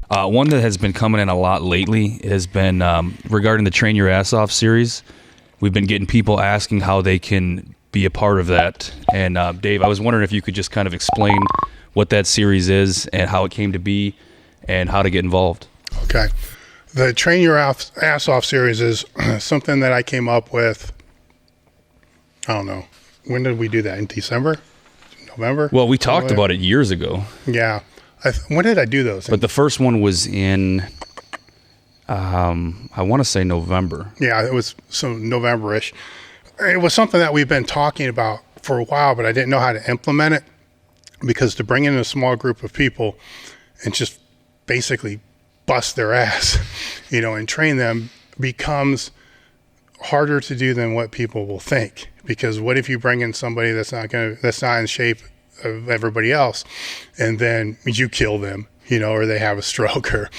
One that has been coming in a lot lately has been regarding the Train Your Ass Off series. We've been getting people asking how they can be a part of that. And Dave, I was wondering if you could just kind of explain what that series is and how it came to be and how to get involved. Okay. The Train Your Ass Off series is something that I came up with, I don't know. When did we do that? In December? November? Well, we talked about it years ago. Yeah. When did I do those? But the first one was in, I want to say November. Yeah, it was some November-ish. It was something that we've been talking about for a while, but I didn't know how to implement it, because to bring in a small group of people and just basically bust their ass, and train them becomes harder to do than what people will think. Because what if you bring in somebody that's not in shape of everybody else, and then you kill them, or they have a stroke, or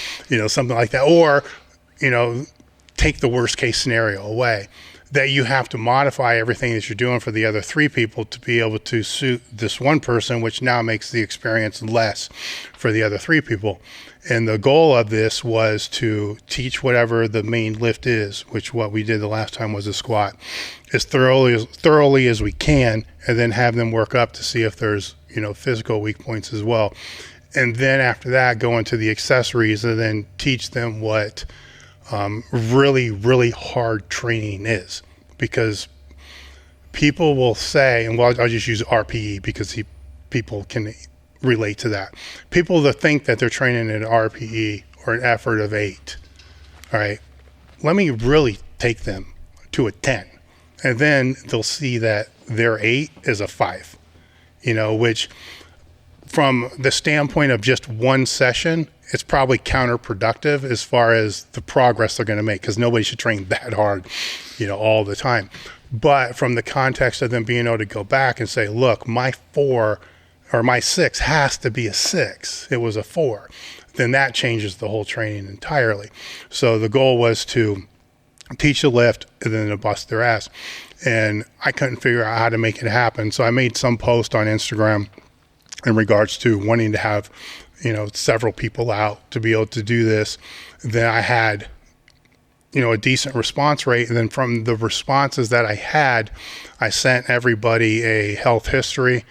something like that, or take the worst case scenario away, that you have to modify everything that you're doing for the other three people to be able to suit this one person, which now makes the experience less for the other three people. And the goal of this was to teach whatever the main lift is, which what we did the last time was a squat, as thoroughly as we can, and then have them work up to see if there's physical weak points as well. And then after that, go into the accessories and then teach them what really, really hard training is. Because people will say, and I'll just use RPE because people can relate to that. People that think that they're training an RPE or an effort of 8. All right, let me really take them to a 10. And then they'll see that their 8 is a 5, which from the standpoint of just one session, it's probably counterproductive as far as the progress they're going to make, because nobody should train that hard, all the time. But from the context of them being able to go back and say, look, my 4 or my 6 has to be a 6. It was a 4. Then that changes the whole training entirely. So the goal was to teach the lift and then to bust their ass. And I couldn't figure out how to make it happen. So I made some post on Instagram in regards to wanting to have, several people out to be able to do this. Then I had, a decent response rate. And then from the responses that I had, I sent everybody a health history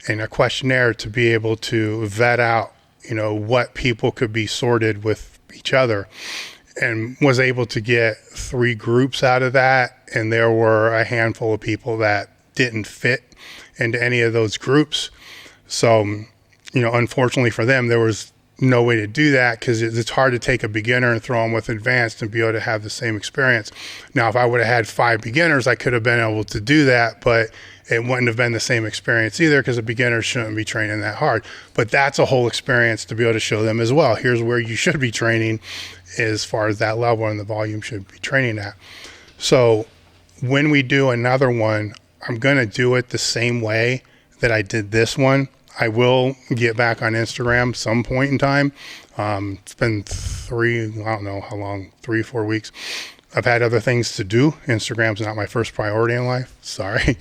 and a questionnaire to be able to vet out, what people could be sorted with each other, and was able to get 3 groups out of that. And there were a handful of people that didn't fit into any of those groups. So, unfortunately for them, there was no way to do that, because it's hard to take a beginner and throw them with advanced and be able to have the same experience. Now, if I would have had 5 beginners, I could have been able to do that, but it wouldn't have been the same experience either, because a beginner shouldn't be training that hard. But that's a whole experience to be able to show them as well. Here's where you should be training as far as that level and the volume should be training at. So when we do another one, I'm going to do it the same way that I did this one. I will get back on Instagram some point in time. It's been 3-4 weeks. I've had other things to do. Instagram's not my first priority in life. Sorry.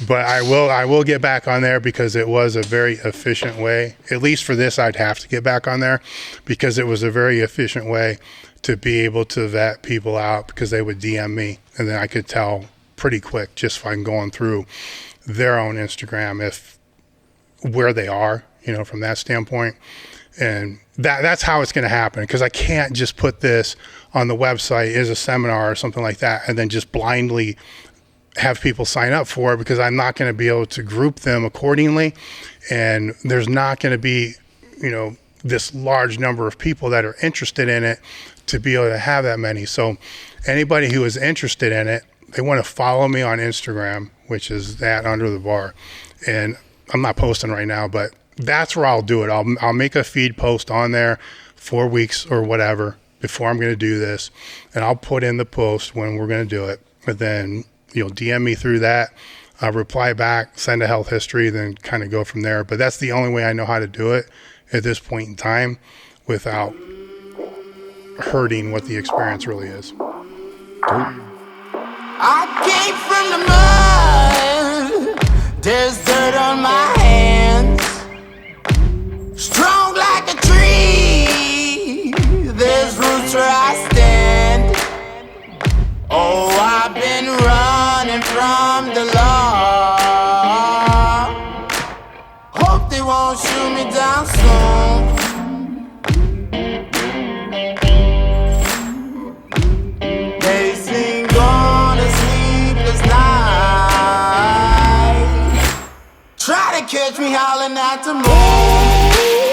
But I will get back on there, because it was a very efficient way. At least for this, I'd have to get back on there, because it was a very efficient way to be able to vet people out, because they would DM me, and then I could tell pretty quick just by going through their own Instagram where they are, from that standpoint. And that's how it's going to happen, because I can't just put this on the website as a seminar or something like that and then just blindly have people sign up for it, because I'm not going to be able to group them accordingly. And there's not going to be, this large number of people that are interested in it to be able to have that many. So anybody who is interested in it, they want to follow me on Instagram, which is @underthebar. And I'm not posting right now, but that's where I'll do it. I'll make a feed post on there 4 weeks or whatever before I'm going to do this, and I'll put in the post when we're going to do it. And then you'll DM me through that. I'll reply back, send a health history, then kind of go from there. But that's the only way I know how to do it at this point in time without hurting what the experience really is. I came from the mud. There's dirt on my hands. Strong like a tree. the law. Hope they won't shoot me down soon. They sing on a sleepless night. Try to catch me howling at the moon.